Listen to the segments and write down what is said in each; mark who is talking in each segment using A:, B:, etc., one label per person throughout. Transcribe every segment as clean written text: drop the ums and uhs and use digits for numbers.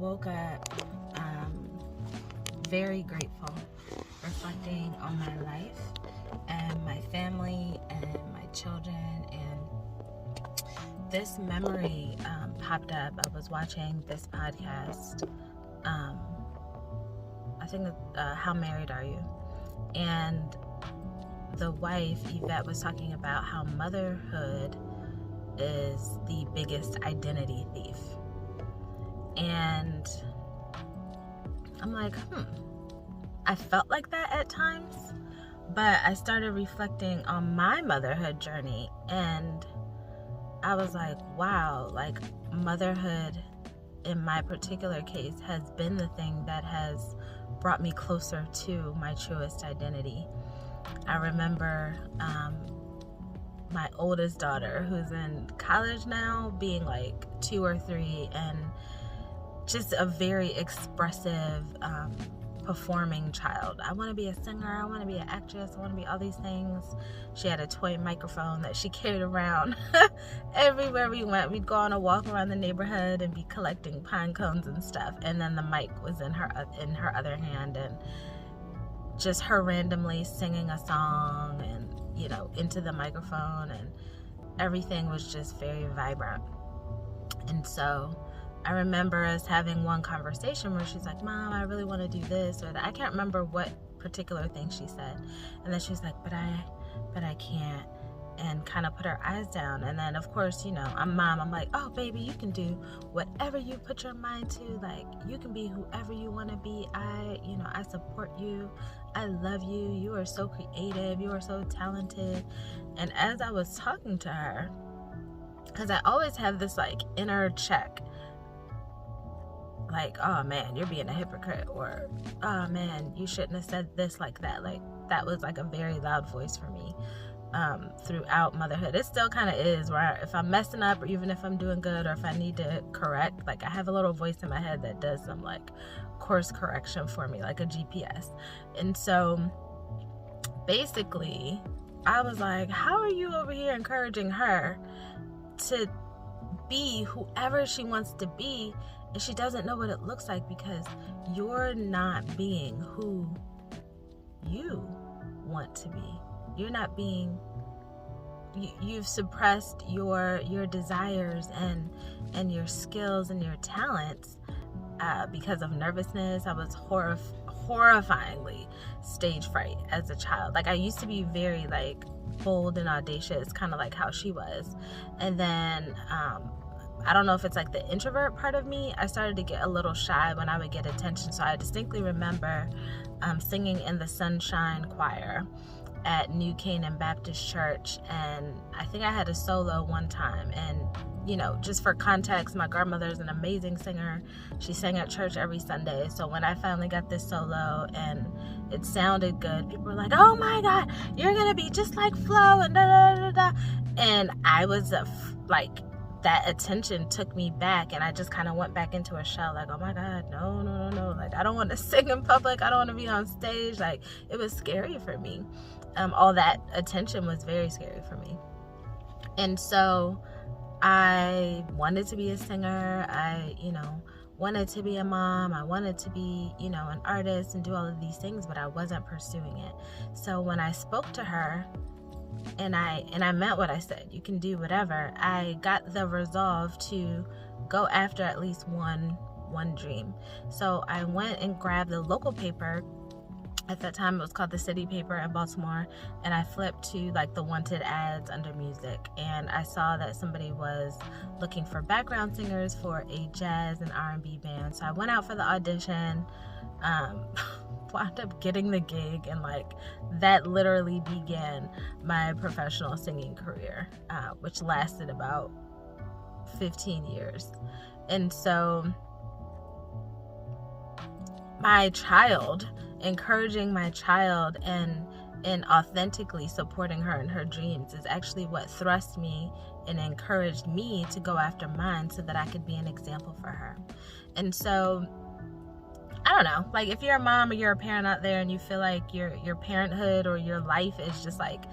A: woke up very grateful, reflecting on my life and my family and my children. And this memory popped up. I was watching this podcast. I think How Married Are You? And the wife, Yvette, was talking about how motherhood is the biggest identity thief. And I'm like, I felt like that at times, but I started reflecting on my motherhood journey, and I was like, wow, like motherhood in my particular case has been the thing that has brought me closer to my truest identity. I remember my oldest daughter, who's in college now, being like 2 or 3, and just a very expressive, performing child. I want to be a singer, I want to be an actress, I want to be all these things. She had a toy microphone that she carried around everywhere we went. We'd go on a walk around the neighborhood and be collecting pine cones and stuff, and then the mic was in her other hand, and just her randomly singing a song and, you know, into the microphone, and everything was just very vibrant. And so I remember us having one conversation where she's like, Mom, I really want to do this or that. I can't remember what particular thing she said. And then she's like, but I can't, and kind of put her eyes down. And then, of course, you know, I'm like, oh, baby, you can do whatever you put your mind to. Like, you can be whoever you want to be. I support you. I love you. You are so creative. You are so talented. And as I was talking to her, because I always have this like inner check, like, oh man, you're being a hypocrite, or oh man, you shouldn't have said this like that. Like, that was like a very loud voice for me throughout motherhood. It still kind of is, where if I'm messing up, or even if I'm doing good, or if I need to correct, like I have a little voice in my head that does some like course correction for me, like a GPS. And so basically I was like, how are you over here encouraging her to be whoever she wants to be, and she doesn't know what it looks like, because you're not being who you want to be. You're not being, you've suppressed your desires and your skills and your talents because of nervousness. I was horrifyingly stage fright as a child. Like, I used to be very like bold and audacious, kind of like how she was. And then I don't know if it's like the introvert part of me, I started to get a little shy when I would get attention. So I distinctly remember singing in the Sunshine Choir at New Canaan Baptist Church, and I think I had a solo one time. And, you know, just for context, my grandmother is an amazing singer. She sang at church every Sunday. So when I finally got this solo and it sounded good, people were like, oh my God, you're gonna be just like Flo, and da da da da. And I was like, that attention took me back, and I just kind of went back into a shell, like, oh my God, no, like, I don't want to sing in public, I don't want to be on stage. Like, it was scary for me. All that attention was very scary for me. And so I wanted to be a singer. I, wanted to be a mom. I wanted to be, an artist and do all of these things, but I wasn't pursuing it. So when I spoke to her, and I meant what I said, you can do whatever, I got the resolve to go after at least one dream. So I went and grabbed the local paper. At that time, it was called the City Paper in Baltimore, and I flipped to like the wanted ads under music, and I saw that somebody was looking for background singers for a jazz and R&B band. So I went out for the audition, wound up getting the gig, and like that literally began my professional singing career, which lasted about 15 years. And so encouraging my child and authentically supporting her in her dreams is actually what thrust me and encouraged me to go after mine, so that I could be an example for her. And so, I don't know, like, if you're a mom or you're a parent out there and you feel like your parenthood or your life is just like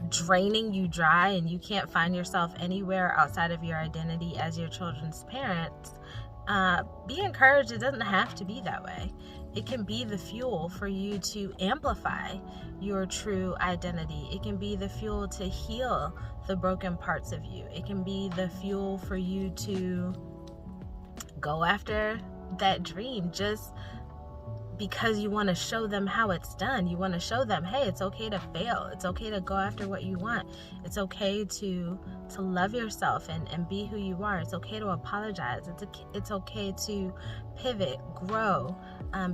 A: draining you dry, and you can't find yourself anywhere outside of your identity as your children's parents, be encouraged. It doesn't have to be that way. It can be the fuel for you to amplify your true identity. It can be the fuel to heal the broken parts of you. It can be the fuel for you to go after that dream just because you want to show them how it's done. You want to show them, hey, it's okay to fail. It's okay to go after what you want. It's okay to love yourself and be who you are. It's okay to apologize. It's okay to pivot, grow,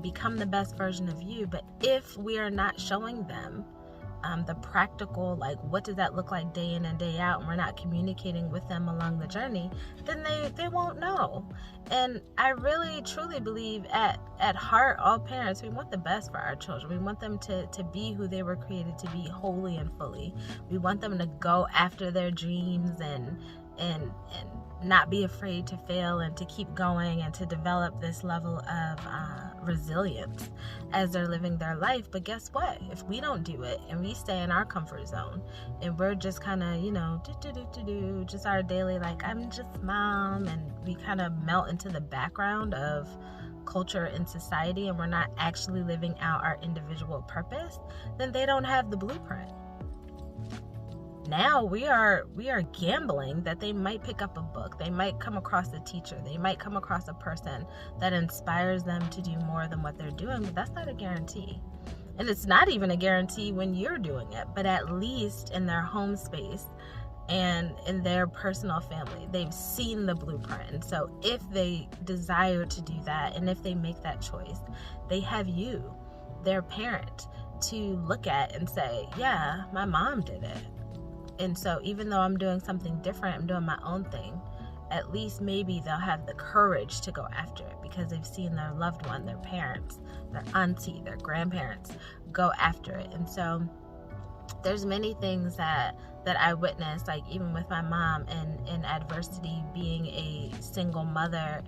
A: become the best version of you. But if we are not showing them the practical, like, what does that look like day in and day out, and we're not communicating with them along the journey, then they won't know. And I really truly believe at heart, all parents, we want the best for our children. We want them to be who they were created to be, wholly and fully. We want them to go after their dreams and not be afraid to fail and to keep going and to develop this level of resilience as they're living their life. But guess what? If we don't do it and we stay in our comfort zone and we're just kind of, just our daily, like, I'm just mom, and we kind of melt into the background of culture and society, and we're not actually living out our individual purpose, then they don't have the blueprint. Now we are gambling that they might pick up a book, they might come across a teacher, they might come across a person that inspires them to do more than what they're doing, but that's not a guarantee. And it's not even a guarantee when you're doing it, but at least in their home space and in their personal family, they've seen the blueprint. And so if they desire to do that, and if they make that choice, they have you, their parent, to look at and say, yeah, my mom did it. And so even though I'm doing something different, I'm doing my own thing, at least maybe they'll have the courage to go after it because they've seen their loved one, their parents, their auntie, their grandparents go after it. And so there's many things that I witnessed, like even with my mom in adversity, being a single mother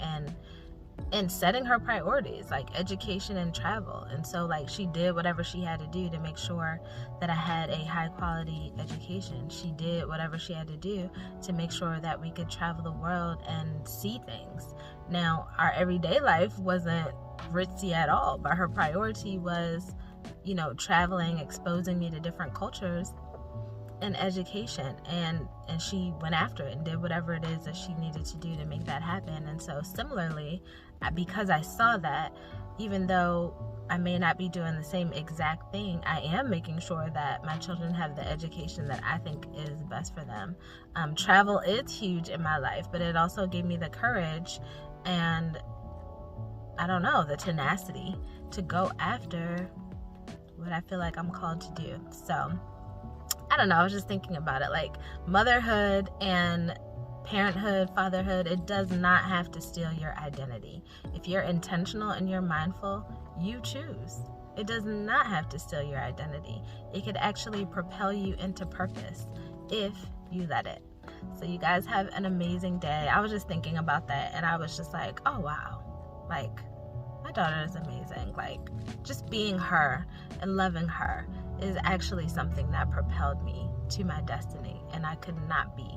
A: and setting her priorities, like education and travel. And so, like, she did whatever she had to do to make sure that I had a high quality education. She did whatever she had to do to make sure that we could travel the world and see things. Now, our everyday life wasn't ritzy at all, but her priority was, traveling, exposing me to different cultures and education, and she went after it and did whatever it is that she needed to do to make that happen. And so similarly, because I saw that, even though I may not be doing the same exact thing, I am making sure that my children have the education that I think is best for them. Travel is huge in my life, but it also gave me the courage and, the tenacity to go after what I feel like I'm called to do. So I was just thinking about it, like motherhood and parenthood, fatherhood, it does not have to steal your identity. If you're intentional and you're mindful, you choose. It does not have to steal your identity. It could actually propel you into purpose if you let it. So you guys have an amazing day. I was just thinking about that, and I was just like, oh wow, like my daughter is amazing. Like, just being her and loving her is actually something that propelled me to my destiny, and I could not be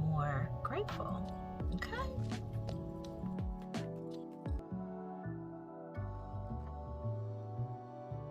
A: more grateful. Okay?